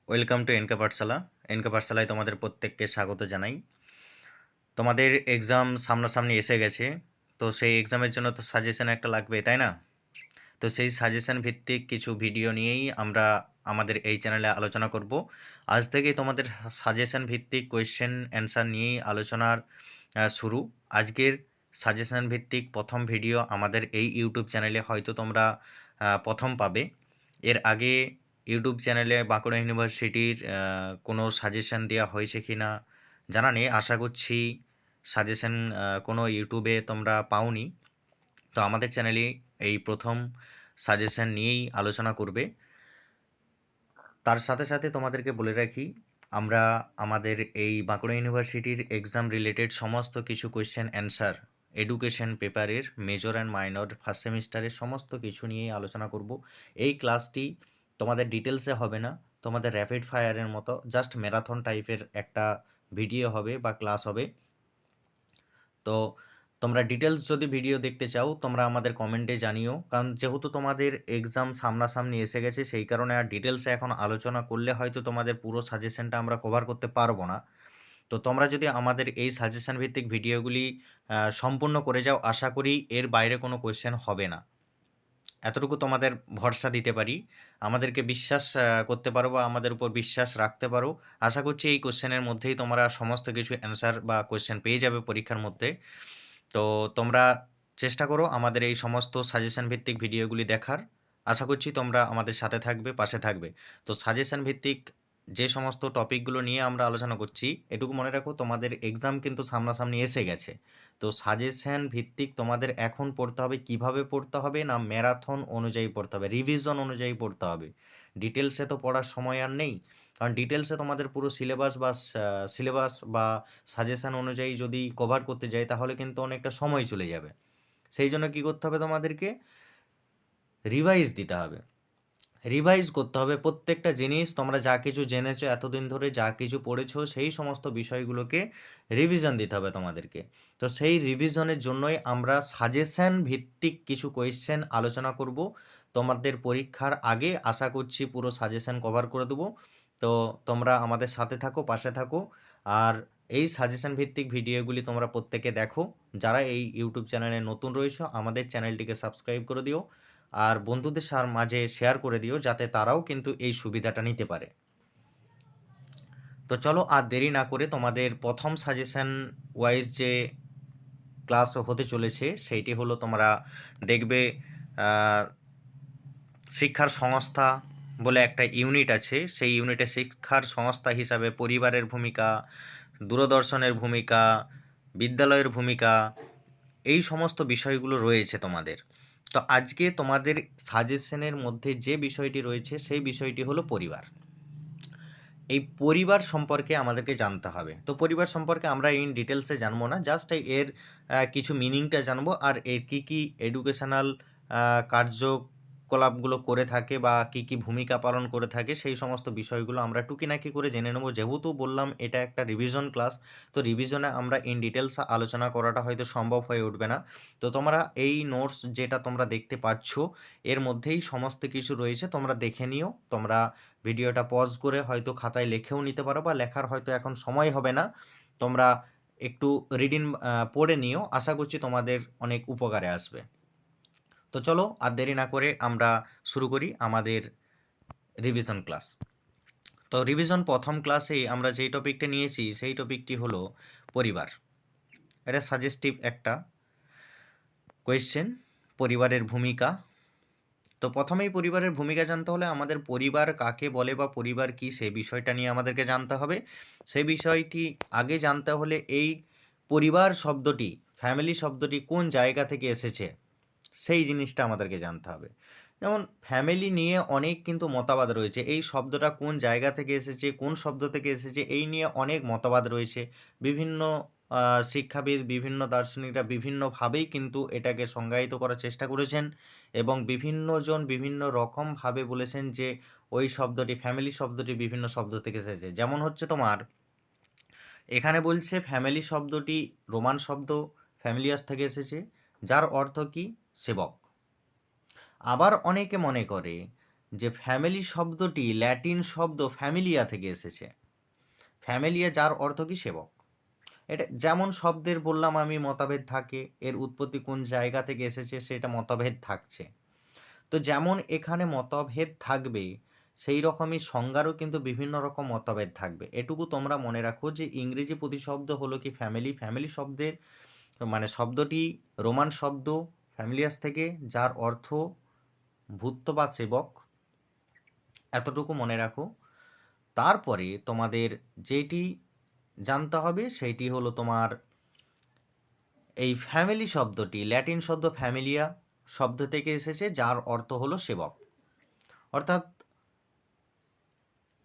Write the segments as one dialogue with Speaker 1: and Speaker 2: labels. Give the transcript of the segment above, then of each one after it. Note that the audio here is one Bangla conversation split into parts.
Speaker 1: Welcome to NK Pathsala. NK পাঠশালায় তোমাদের প্রত্যেককে স্বাগত জানাই। তোমাদের এক্সাম সামনাসামনি এসে গেছে, তো সেই এক্সামের জন্য তো সাজেশন একটা লাগবে, তাই না? তো সেই সাজেশন ভিত্তিক কিছু ভিডিও নিয়েই আমরা আমাদের এই চ্যানেলে আলোচনা করব। আজ থেকেই তোমাদের সাজেশন ভিত্তিক কোয়েশ্চেন অ্যান্সার নিয়েই আলোচনার শুরু। আজকের সাজেশন ভিত্তিক প্রথম ভিডিও আমাদের এই ইউটিউব চ্যানেলে হয়তো তোমরা প্রথম পাবে। এর আগে ইউটিউব চ্যানেলে বাঁকুড়া ইউনিভার্সিটির কোনো সাজেশন দেওয়া হয়েছে কি না জানা নেই। আশা করছি সাজেশন কোনো ইউটিউবে তোমরা পাওনি। তো আমাদের চ্যানেলে এই প্রথম সাজেশন নিয়েই আলোচনা করবে। তার সাথে সাথে তোমাদেরকে বলে রাখি, আমরা আমাদের এই বাঁকুড়া ইউনিভার্সিটির এক্সাম রিলেটেড সমস্ত কিছু কোয়েশ্চেন অ্যান্সার এডুকেশন পেপারের মেজর অ্যান্ড মাইনর ফার্স্ট সেমিস্টারের সমস্ত কিছু নিয়েই আলোচনা করব। এই ক্লাসটি তোমাদের ডিটেলসে হবে না, তোমাদের র্যাপিড ফায়ারের মতো জাস্ট ম্যারাথন টাইপের একটা ভিডিও হবে বা ক্লাস হবে। তো তোমরা ডিটেলস যদি ভিডিও দেখতে চাও তোমরা আমাদের কমেন্টে জানিও, কারণ যেহেতু তোমাদের এক্সাম সামনাসামনি এসে গেছে সেই কারণে আর ডিটেলসে এখন আলোচনা করলে হয়তো তোমাদের পুরো সাজেশনটা আমরা কভার করতে পারবো না। তো তোমরা যদি আমাদের এই সাজেশন ভিত্তিক ভিডিওগুলি সম্পূর্ণ করে যাও, আশা করি এর বাইরে কোনো কোয়েশ্চেন হবে না, এতটুকু তোমাদের ভরসা দিতে পারি। আমাদেরকে বিশ্বাস করতে পারো বা আমাদের উপর বিশ্বাস রাখতে পারো। আশা করছি এই কোশ্চেনের মধ্যেই তোমরা সমস্ত কিছু অ্যান্সার বা কোশ্চেন পেয়ে যাবে পরীক্ষার মধ্যে। তো তোমরা চেষ্টা করো আমাদের এই সমস্ত সাজেশন ভিত্তিক ভিডিওগুলি দেখার। আশা করছি তোমরা আমাদের সাথে থাকবে, পাশে থাকবে। তো সাজেশন ভিত্তিক যে সমস্ত টপিকগুলো নিয়ে আমরা আলোচনা করছি, এটুকু মনে রাখো তোমাদের এক্সাম কিন্তু সামনাসামনি এসে গেছে। তো সাজেশন ভিত্তিক তোমাদের এখন পড়তে হবে, কিভাবে পড়তে হবে না ম্যারাথন অনুযায়ী পড়তে হবে, রিভিশন অনুযায়ী পড়তে হবে। ডিটেলসে তো পড়ার সময় আর নেই, কারণ ডিটেলসে তোমাদের পুরো সিলেবাস বা সাজেশন অনুযায়ী যদি কভার করতে যাই তাহলে কিন্তু অনেকটা সময় চলে যাবে। সেই জন্য কী করতে হবে, তোমাদেরকে রিভাইজ দিতে হবে, রিভাইজ করতে হবে প্রত্যেকটা জিনিস। তোমরা যা কিছু জেনেছো এতদিন ধরে, যা কিছু পড়েছো, সেই সমস্ত বিষয়গুলোকে রিভিশন দিতে হবে তোমাদেরকে। তো সেই রিভিশনের জন্যই আমরা সাজেশন ভিত্তিক কিছু কোয়েশ্চেন আলোচনা করব তোমাদের পরীক্ষার আগে। আশা করছি পুরো সাজেশন কভার করে দেবো। তো তোমরা আমাদের সাথে থাকো, পাশে থাকো। আর এই সাজেশন ভিত্তিক ভিডিওগুলি তোমরা প্রত্যেকে দেখো। যারা এই ইউটিউব চ্যানেলে নতুন রয়েছো আমাদের চ্যানেলটিকে সাবস্ক্রাইব করে দিও, আর বন্ধুদের মাঝে শেয়ার করে দিও যাতে তারাও কিন্তু এই সুবিধাটা নিতে পারে। তো চলো আর দেরি না করে তোমাদের প্রথম সাজেশন ওয়াইজ যে ক্লাস হতে চলেছে সেইটি হলো, তোমরা দেখবে শিক্ষার সংস্থা বলে একটা ইউনিট আছে। সেই ইউনিটে শিক্ষার সংস্থা হিসাবে পরিবারের ভূমিকা, দূরদর্শনের ভূমিকা, বিদ্যালয়ের ভূমিকা, এই সমস্ত বিষয়গুলো রয়েছে তোমাদের। তো আজকে তোমাদের সাজেশনের মধ্যে যে বিষয়টি রয়েছে সেই বিষয়টি হলো পরিবার। এই পরিবার সম্পর্কে আমাদেরকে জানতে হবে। তো পরিবার সম্পর্কে আমরা ইন ডিটেলসে জানবো না, জাস্ট এর কিছু মিনিংটা জানবো, আর এর কী কী এডুকেশনাল কার্যকলাপগুলো করে থাকে বা কী কী ভূমিকা পালন করে থাকে সেই সমস্ত বিষয়গুলো আমরা টুকিনাকি করে জেনে নেবো। যেহেতু বললাম এটা একটা রিভিশন ক্লাস, তো রিভিশনে আমরা ইন ডিটেলস আলোচনা করাটা হয়তো সম্ভব হয়ে উঠবে না। তো তোমরা এই নোটস যেটা তোমরা দেখতে পাচ্ছ এর মধ্যেই সমস্ত কিছু রয়েছে, তোমরা দেখে নিও। তোমরা ভিডিওটা পজ করে হয়তো খাতায় লিখেও নিতে পারো, বা লেখার হয়তো এখন সময় হবে না, তোমরা একটু রিডিং পড়ে নিও। আশা করছি তোমাদের অনেক উপকারে আসবে। তো চলো আর দেরি না করে আমরা শুরু করি আমাদের রিভিশন ক্লাস। তো রিভিশন প্রথম ক্লাসেই আমরা যেই টপিকটা নিয়েছি সেই টপিকটি হলো পরিবার। এটা সাজেস্টিভ একটা কোয়েশ্চেন, পরিবারের ভূমিকা। তো প্রথমেই পরিবারের ভূমিকা জানতে হলে আমাদের পরিবার কাকে বলে বা পরিবার কী সে বিষয়টা নিয়ে আমাদেরকে জানতে হবে। সেই বিষয়টি আগে জানতে হলে এই পরিবার শব্দটি, ফ্যামিলি শব্দটি কোন জায়গা থেকে এসেছে সেই জিনিসটা আমাদেরকে জানতে হবে। যেমন ফ্যামিলি নিয়ে অনেক কিন্তু মতবাদ রয়েছে, এই শব্দটা কোন জায়গা থেকে এসেছে, কোন শব্দ থেকে এসেছে, এই নিয়ে অনেক মতবাদ রয়েছে। বিভিন্ন শিক্ষাবিদ, বিভিন্ন দার্শনিকরা বিভিন্নভাবেই কিন্তু এটাকে সংজ্ঞায়িত করার চেষ্টা করেছেন, এবং বিভিন্নজন বিভিন্ন রকমভাবে বলেছেন যে ওই শব্দটি, ফ্যামিলি শব্দটি বিভিন্ন শব্দ থেকে এসেছে। যেমন হচ্ছে তোমার এখানে বলছে ফ্যামিলি শব্দটি রোমান শব্দ ফ্যামিলিয়াস থেকে এসেছে, যার অর্থ কি সেবক। আবার অনেকে মনে করে যে ফ্যামিলি শব্দটি ল্যাটিন শব্দ ফ্যামিলিয়া থেকে এসেছে। ফ্যামিলিয়া যার অর্থ কি সেবক। এটা যেমন শব্দের বললাম আমি মতভেদ থাকে, এর উৎপত্তি কোন জায়গা থেকে এসেছে সেটা মতভেদ থাকছে। তো যেমন এখানে মতভেদ থাকবে সেই রকমই সংজ্ঞারও কিন্তু বিভিন্ন রকম মতভেদ থাকবে। এটুকু তোমরা মনে রাখো যে ইংরেজি প্রতিশব্দ হলো কি ফ্যামিলি। ফ্যামিলি শব্দের মানে শব্দটি রোমান শব্দ ফ্যামিলিয়াস থেকে, যার অর্থ ভূত্য বা সেবক। এতটুকু মনে রাখো। তারপরে তোমাদের যেটি জানতে হবে সেইটি হলো তোমার এই ফ্যামিলি শব্দটি ল্যাটিন শব্দ ফ্যামিলিয়া শব্দ থেকে এসেছে, যার অর্থ হলো সেবক। অর্থাৎ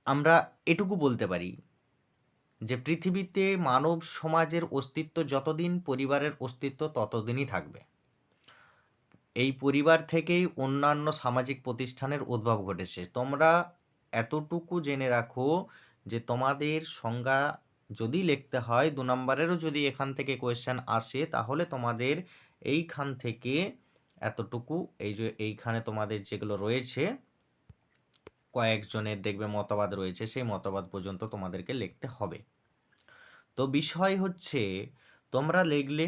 Speaker 1: আমরা এটুকু বলতে পারি যে পৃথিবীতে মানব সমাজের অস্তিত্ব যতদিন, পরিবারের অস্তিত্ব ততদিনই থাকবে। এই পরিবার থেকেই অন্যান্য সামাজিক প্রতিষ্ঠানের উদ্ভব ঘটেছে। তোমরা এতটুকু জেনে রাখো যে তোমাদের সংজ্ঞা যদি লিখতে হয় 2 নম্বরেরও যদি এখান থেকে কোয়েশ্চেন আসে, তাহলে তোমাদের এইখান থেকে এতটুকু, এই যে এইখানে তোমাদের যেগুলো রয়েছে কয়েকজনের দেখবে মতবাদ রয়েছে, সেই মতবাদ পর্যন্ত তোমাদেরকে লিখতে হবে। তো বিষয় হচ্ছে তোমরা লিখলে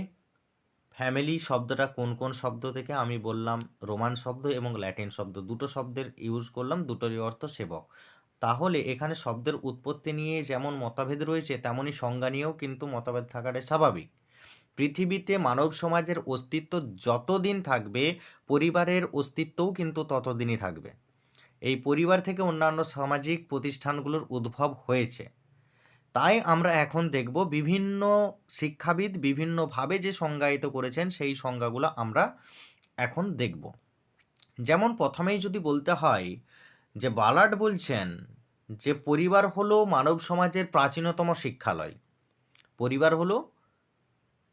Speaker 1: ফ্যামিলি শব্দটা কোন কোন শব্দ থেকে, আমি বললাম রোমান শব্দ এবং ল্যাটিন শব্দ, দুটো শব্দের ইউজ করলাম, দুটোরই অর্থ সেবক। তাহলে এখানে শব্দের উৎপত্তি নিয়ে যেমন মতভেদ রয়েছে তেমনই সংজ্ঞা নিয়েও কিন্তু মতভেদ থাকাটাই স্বাভাবিক। পৃথিবীতে মানব সমাজের অস্তিত্ব যতদিন থাকবে, পরিবারের অস্তিত্বও কিন্তু ততদিনই থাকবে। এই পরিবার থেকে অন্যান্য সামাজিক প্রতিষ্ঠানগুলোর উদ্ভব হয়েছে। তাই আমরা এখন দেখব বিভিন্ন শিক্ষাবিদ বিভিন্নভাবে যে সংজ্ঞায়িত করেছেন সেই সংজ্ঞাগুলো আমরা এখন দেখব। যেমন প্রথমেই যদি বলতে হয় যে বালার্ড বলছেন যে পরিবার হলো মানব সমাজের প্রাচীনতম শিক্ষালয়। পরিবার হলো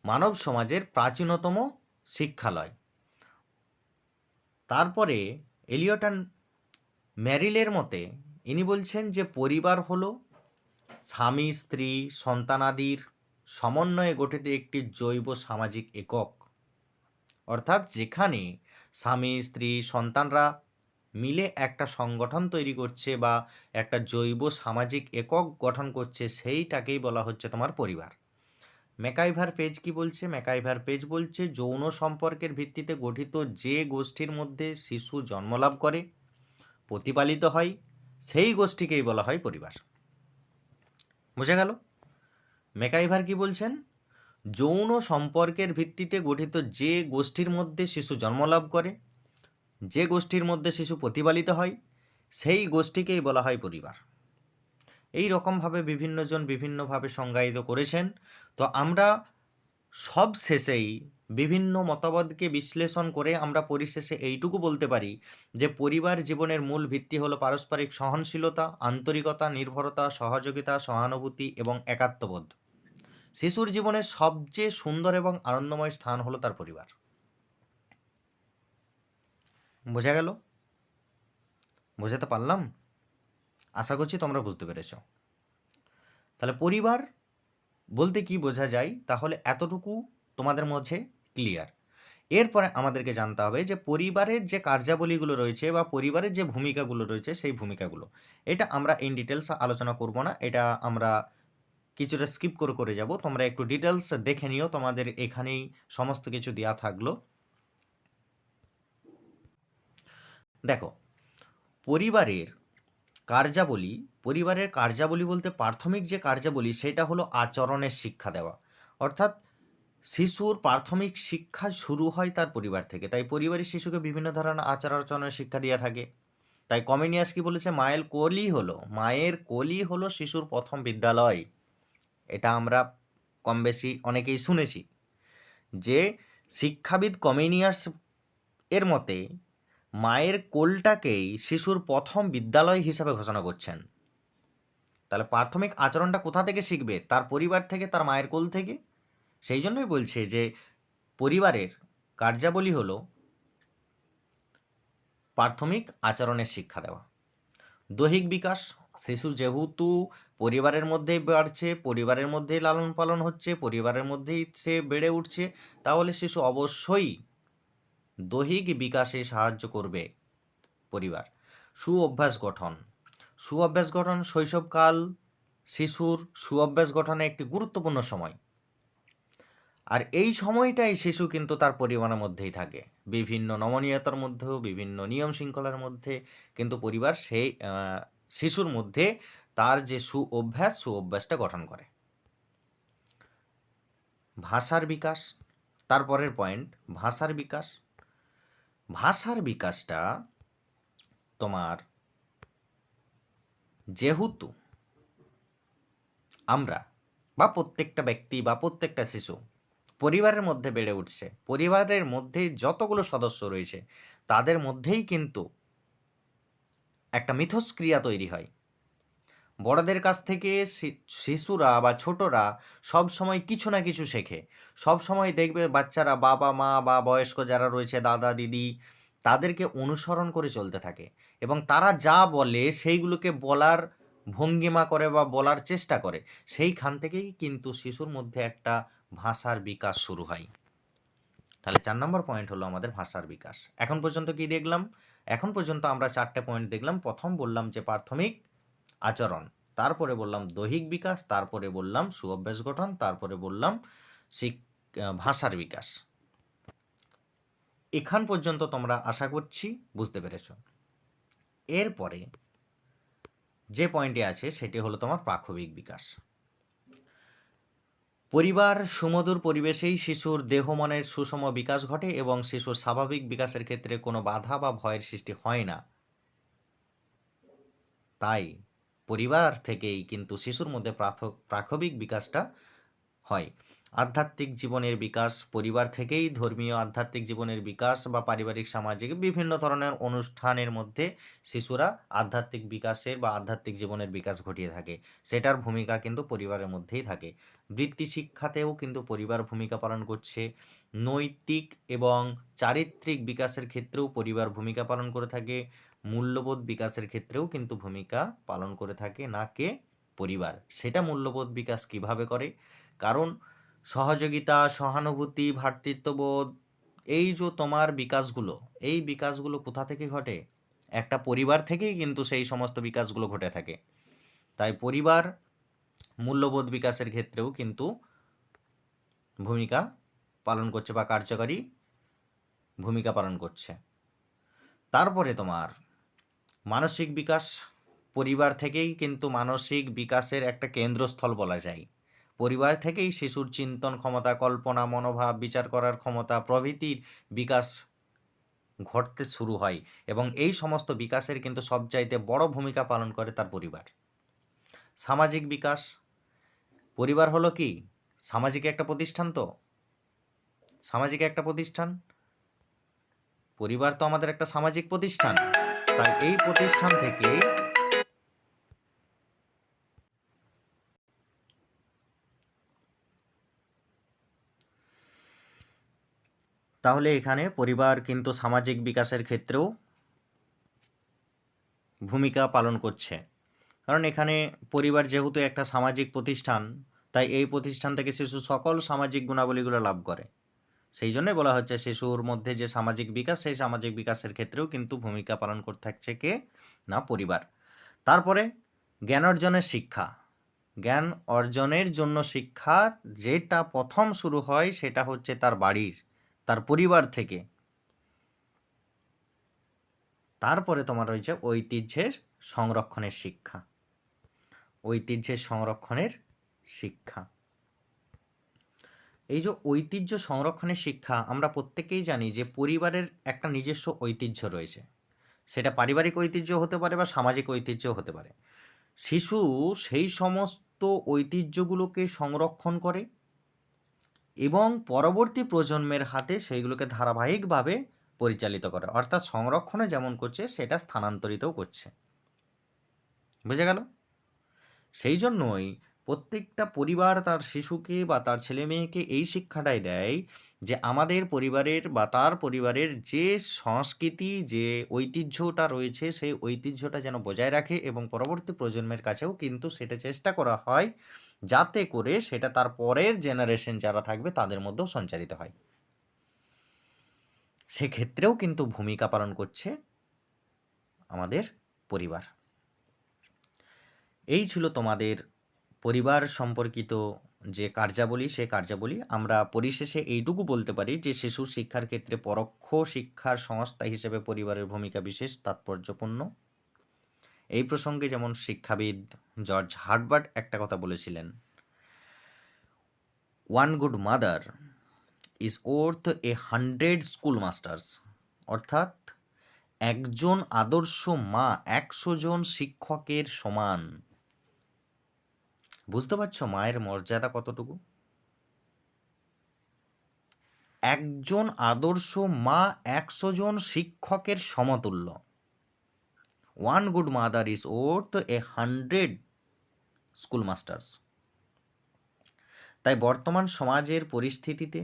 Speaker 1: মানব সমাজের প্রাচীনতম শিক্ষালয়। তারপরে এলিয়ট অ্যান্ড ম্যারিলের মতে ইনি বলছেন যে পরিবার হলো স্বামী স্ত্রী সন্তানাদির সমন্বয়ে গঠিত একটি জৈব সামাজিক একক। অর্থাৎ যেখানে স্বামী স্ত্রী সন্তানরা মিলে একটা সংগঠন তৈরি করছে বা একটা জৈব সামাজিক একক গঠন করছে, সেইটাকেই বলা হচ্ছে তোমার পরিবার। ম্যাকাইভার পেজ কি বলছে? ম্যাকাইভার পেজ বলছে যৌন সম্পর্কের ভিত্তিতে গঠিত যে গোষ্ঠীর মধ্যে শিশু জন্মলাভ করে, প্রতিপালিত হয়, সেই গোষ্ঠীকেই বলা হয় পরিবার। বুঝে গেল? ম্যাকাইভার কি বলছেন? যৌন সম্পর্কের ভিত্তিতে গঠিত যে গোষ্ঠীর মধ্যে শিশু জন্মলাভ করে, যে গোষ্ঠীর মধ্যে শিশু প্রতিপালিত হয়, সেই গোষ্ঠীকেই বলা হয় পরিবার। এই রকমভাবে বিভিন্নজন বিভিন্নভাবে সংজ্ঞায়িত করেছেন। তো আমরা সব শেষেই বিভিন্ন মতবাদকে বিশ্লেষণ করে আমরা পরিশেষে এইটুকু বলতে পারি যে পরিবার জীবনের মূল ভিত্তি হলো পারস্পরিক সহনশীলতা, আন্তরিকতা, নির্ভরতা, সহযোগিতা, সহানুভূতি এবং একাত্মবোধ। শিশুর জীবনের সবচেয়ে সুন্দর এবং আনন্দময় স্থান হলো তার পরিবার। বোঝা গেল? বোঝাতে পারলাম? আশা করছি তোমরা বুঝতে পেরেছ। তাহলে পরিবার বলতে কি বোঝা যায়, তাহলে এতটুকু তোমাদের মধ্যে ক্লিয়ার। এরপরে আমাদেরকে জানতে হবে যে পরিবারের যে কার্যাবলীগুলো রয়েছে বা পরিবারের যে ভূমিকাগুলো রয়েছে সেই ভূমিকাগুলো, এটা আমরা ইন ডিটেলস আলোচনা করব না, এটা আমরা কিছুটা স্কিপ করে করে যাব। তোমরা একটু ডিটেলস দেখে নিও, তোমাদের এখানেই সমস্ত কিছু দেওয়া থাকলো। দেখো, পরিবারের কার্যাবলী বলতে প্রাথমিক যে কার্যাবলী সেটা হলো আচরণের শিক্ষা দেওয়া। অর্থাৎ শিশুর প্রাথমিক শিক্ষা শুরু হয় তার পরিবার থেকে। তাই পরিবারের শিশুকে বিভিন্ন ধরনের আচার আচরণের শিক্ষা দিয়ে থাকে। তাই কমেনিয়াস কি বলেছে? মায়ের কোলই হলো শিশুর প্রথম বিদ্যালয়। এটা আমরা কম বেশি অনেকেই শুনেছি যে শিক্ষাবিদ কমেনিয়াস এর মতে মায়ের কোলটাকেই শিশুর প্রথম বিদ্যালয় হিসাবে ঘোষণা করছেন। তাহলে প্রাথমিক আচরণটা কোথা থেকে শিখবে? তার পরিবার থেকে, তার মায়ের কোল থেকে। সেই জন্যই বলছে যে পরিবারের কার্যাবলী হলো প্রাথমিক আচরণের শিক্ষা দেওয়া। দৈহিক বিকাশ, শিশু যেহেতু পরিবারের মধ্যেই বাড়ছে, পরিবারের মধ্যেই লালন পালন হচ্ছে, পরিবারের মধ্যেই সে বেড়ে উঠছে, তাহলে শিশু অবশ্যই দৈহিক বিকাশে সাহায্য করবে পরিবার। সুঅভ্যাস গঠন। সুঅভ্যাস গঠন শৈশবকাল শিশুর সুঅভ্যাস গঠনে একটি গুরুত্বপূর্ণ সময়। আর এই সময়টাই শিশু কিন্তু তার পরিবারের মধ্যেই থাকে, বিভিন্ন নমনীয়তার মধ্যেও, বিভিন্ন নিয়ম শৃঙ্খলার মধ্যে কিন্তু পরিবার সেই শিশুর মধ্যে তার যে সুঅভ্যাসটা গঠন করে। ভাষার বিকাশ, তারপরের পয়েন্ট ভাষার বিকাশ। ভাষার বিকাশটা তোমার, যেহেতু আমরা বা প্রত্যেকটা ব্যক্তি বা প্রত্যেকটা শিশু পরিবারের মধ্যে বেড়ে উঠছে, পরিবারের মধ্যে যতগুলো সদস্য রয়েছে তাদের মধ্যেই কিন্তু একটা মিথস্ক্রিয়া তৈরি হয়। বড়দের কাছ থেকে শিশুরা বা ছোটরা সব সময় কিছু না কিছু শেখে। সব সময় দেখবে বাচ্চারা বাবা মা বা বয়স্ক যারা রয়েছে দাদা দিদি তাদেরকে অনুসরণ করে চলতে থাকে, এবং তারা যা বলে সেইগুলোকে বলার ভঙ্গিমা করে বা বলার চেষ্টা করে। সেইখান থেকেই কিন্তু শিশুর মধ্যে একটা ভাষার বিকাশ শুরু হয়। তাহলে 4 নম্বর পয়েন্ট হলো আমাদের ভাষার বিকাশ। এখন পর্যন্ত কি দেখলাম? এখন পর্যন্ত আমরা 4টে পয়েন্ট দেখলাম। প্রথম বললাম যে প্রাথমিক আচরণ, তারপরে বললাম দৈহিক বিকাশ, তারপরে বললাম সুঅভ্যাস গঠন, তারপরে বললাম ভাষার বিকাশ। এখান পর্যন্ত তোমরা আশা করছি বুঝতে পেরেছ। এরপরে যে পয়েন্টে আছে সেটি হলো তোমার প্রাথমিক বিকাশ। পরিবার সুমধুর পরিবেশেই শিশুর দেহ মনের সুষম বিকাশ ঘটে এবং শিশুর স্বাভাবিক বিকাশের ক্ষেত্রে কোনো বাধা বা ভয়ের সৃষ্টি হয় না। তাই পরিবার থেকেই কিন্তু শিশুর মধ্যে প্রাথমিক বিকাশটা হয়। আধ্যাত্মিক জীবনের বিকাশ পরিবার থেকেই, ধর্মীয় আধ্যাত্মিক জীবনের বিকাশ বা পারিবারিক সামাজিক বিভিন্ন ধরনের অনুষ্ঠানের মধ্যে শিশুরা আধ্যাত্মিক বিকাশের বা আধ্যাত্মিক জীবনের বিকাশ ঘটিয়ে থাকে। সেটার ভূমিকা কিন্তু পরিবারের মধ্যেই থাকে। বৃত্তি শিক্ষাতেও কিন্তু পরিবার ভূমিকা পালন করছে। নৈতিক এবং চারিত্রিক বিকাশের ক্ষেত্রেও পরিবার ভূমিকা পালন করে থাকে। মূল্যবোধ বিকাশের ক্ষেত্রেও কিন্তু ভূমিকা পালন করে থাকে না কে? পরিবার। সেটা মূল্যবোধ বিকাশ কিভাবে করে? কারণ সহযোগিতা, সহানুভূতি, ভ্রাতৃত্ববোধ, এই যে তোমার বিকাশগুলো, এই বিকাশগুলো কোথা থেকে ঘটে? একটা পরিবার থেকেই কিন্তু সেই সমস্ত বিকাশগুলো ঘটে থাকে। তাই পরিবার মূল্যবোধ বিকাশের ক্ষেত্রেও কিন্তু ভূমিকা পালন করছে বা কার্যকারী ভূমিকা পালন করছে। তারপরে তোমার মানসিক বিকাশ, পরিবার থেকেই কিন্তু মানসিক বিকাশের একটা কেন্দ্রস্থল বলা যায়। পরিবার থেকেই শিশুর চিন্তন ক্ষমতা, কল্পনা, মনোভাব, বিচার করার ক্ষমতা প্রভৃতির বিকাশ ঘটতে শুরু হয়, এবং এই সমস্ত বিকাশের কিন্তু সবচাইতে বড় ভূমিকা পালন করে তার পরিবার। সামাজিক বিকাশ, পরিবার হলো কি সামাজিক একটা প্রতিষ্ঠান। তো সামাজিক একটা প্রতিষ্ঠান, পরিবার তো আমাদের একটা সামাজিক প্রতিষ্ঠান। তাই এই প্রতিষ্ঠান থেকে তাহলে এখানে পরিবার কিন্তু সামাজিক বিকাশের ক্ষেত্রেও ভূমিকা পালন করছে। কারণ এখানে পরিবার যেহেতু একটা সামাজিক প্রতিষ্ঠান, তাই এই প্রতিষ্ঠান থেকে শিশু সকল সামাজিক গুণাবলীগুলো লাভ করে। সেই জন্যই বলা হচ্ছে শিশুর মধ্যে যে সামাজিক বিকাশ, সেই সামাজিক বিকাশের ক্ষেত্রেও কিন্তু ভূমিকা পালন করে থাকছে কে? না, পরিবার। তারপরে জ্ঞান অর্জনের শিক্ষা। জ্ঞান অর্জনের জন্য শিক্ষা যেটা প্রথম শুরু হয় সেটা হচ্ছে তার বাড়ির, তার পরিবার থেকে। তারপরে তোমার রয়েছে ঐতিহ্যের সংরক্ষণের শিক্ষা। ঐতিহ্যের সংরক্ষণের শিক্ষা, এই যে ঐতিহ্য সংরক্ষণের শিক্ষা, আমরা প্রত্যেকেই জানি যে পরিবারের একটা নিজস্ব ঐতিহ্য রয়েছে। সেটা পারিবারিক ঐতিহ্য হতে পারে বা সামাজিক ঐতিহ্য হতে পারে। শিশু সেই সমস্ত ঐতিহ্যগুলোকে সংরক্ষণ করে এবং পরবর্তী প্রজন্মের হাতে সেইগুলোকে ধারাবাহিকভাবে পরিচালিত করে। অর্থাৎ সংরক্ষণে যেমন করছে সেটা স্থানান্তরিতও করছে। বুঝে গেল? সেই জন্যই প্রত্যেকটা পরিবার তার শিশুকে বা তার ছেলে মেয়েকে এই শিক্ষাটাই দেয় যে আমাদের পরিবারের বা তার পরিবারের যে সংস্কৃতি, যে ঐতিহ্যটা রয়েছে সেই ঐতিহ্যটা যেন বজায় রাখে এবং পরবর্তী প্রজন্মের কাছেও কিন্তু সেটা চেষ্টা করা হয় যাতে করে সেটা তার পরের জেনারেশন যারা থাকবে তাদের মধ্যেও সঞ্চারিত হয়। সেক্ষেত্রেও কিন্তু ভূমিকা পালন করছে আমাদের পরিবার। এই ছিল তোমাদের পরিবার সম্পর্কিত যে কার্যাবলী, সে কার্যাবলী। আমরা পরিশেষে এইটুকু বলতে পারি যে শিশুর শিক্ষার ক্ষেত্রে পরোক্ষ শিক্ষার সংস্থা হিসেবে পরিবারের ভূমিকা বিশেষ তাৎপর্যপূর্ণ। এই প্রসঙ্গে যেমন শিক্ষাবিদ জর্জ হার্বার্ট একটা কথা বলেছিলেন, one good mother is worth 100 school masters, অর্থাৎ একজন আদর্শ মা 100 জন শিক্ষকের সমান। বুঝতে পারছো মায়ের মর্যাদা কতটুকু? একজন আদর্শ মা 100 জন শিক্ষকের সমতুল্য। One good mother is worth 100 school masters. তাই বর্তমান সমাজের পরিস্থিতিতে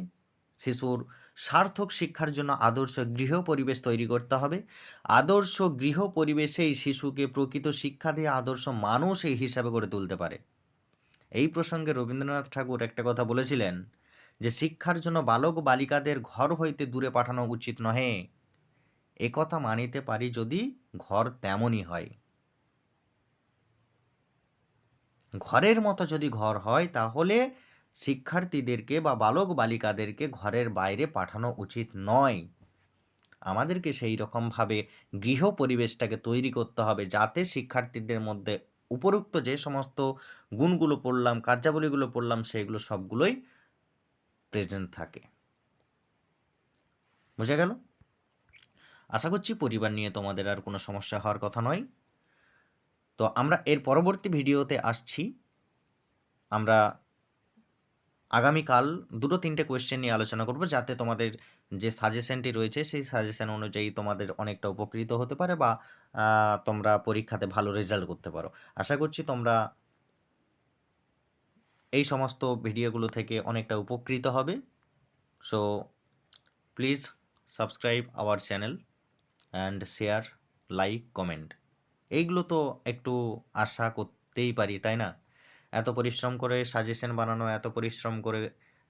Speaker 1: শিশুর সার্থক শিক্ষার জন্য আদর্শ গৃহ পরিবেশ তৈরি করতে হবে। আদর্শ গৃহ পরিবেশেই শিশুকে প্রকৃত শিক্ষা দিয়ে আদর্শ মানুষ এই হিসাবে গড়ে তুলতে পারে। এই প্রসঙ্গে রবীন্দ্রনাথ ঠাকুর একটা কথা বলেছিলেন যে শিক্ষার জন্য বালক বালিকাদের ঘর হইতে দূরে পাঠানো উচিত নহে। একথা মানিতে পারি যদি ঘর তেমনই হয়। ঘরের মতো যদি ঘর হয় তাহলে শিক্ষার্থীদেরকে বা বালক বালিকাদেরকে ঘরের বাইরে পাঠানো উচিত নয়। আমাদেরকে সেই রকমভাবে গৃহ পরিবেশটাকে তৈরি করতে হবে যাতে শিক্ষার্থীদের মধ্যে উপরোক্ত যে সমস্ত গুণগুলো পড়লাম, কার্যাবলীগুলো পড়লাম, সেগুলো সবগুলোই প্রেজেন্ট থাকে। বুঝে গেল? আশা করছি পরিবার নিয়ে তোমাদের আর কোনো সমস্যা হওয়ার কথা নয়। তো আমরা এর পরবর্তী ভিডিওতে আসছি। আমরা আগামীকাল 2-3টে কোয়েশ্চেন নিয়ে আলোচনা করব যাতে তোমাদের যে সাজেশনটি রয়েছে সেই সাজেশন অনুযায়ী তোমাদের অনেকটা উপকৃত হতে পারে বা তোমরা পরীক্ষাতে ভালো রেজাল্ট করতে পারো। আশা করছি তোমরা এই সমস্ত ভিডিওগুলো থেকে অনেকটা উপকৃত হবে। So please subscribe our channel and share, like, comment. এইগুলো তো একটু আশা করতেই পারি, তাই না? এত পরিশ্রম করে সাজেশন বানানো, এত পরিশ্রম করে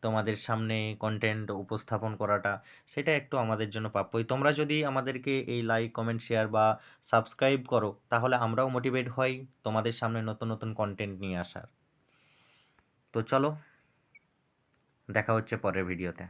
Speaker 1: তোমাদের সামনে কন্টেন্ট উপস্থাপন করাটা, সেটা একটু আমাদের জন্য প্রাপ্যই। তোমরা যদি আমাদেরকে এই লাইক, কমেন্ট, শেয়ার বা সাবস্ক্রাইব করো তাহলে আমরাও মোটিভেট হই তোমাদের সামনে নতুন নতুন কন্টেন্ট নিয়ে আসার। তো চলো, দেখা হচ্ছে পরের ভিডিওতে।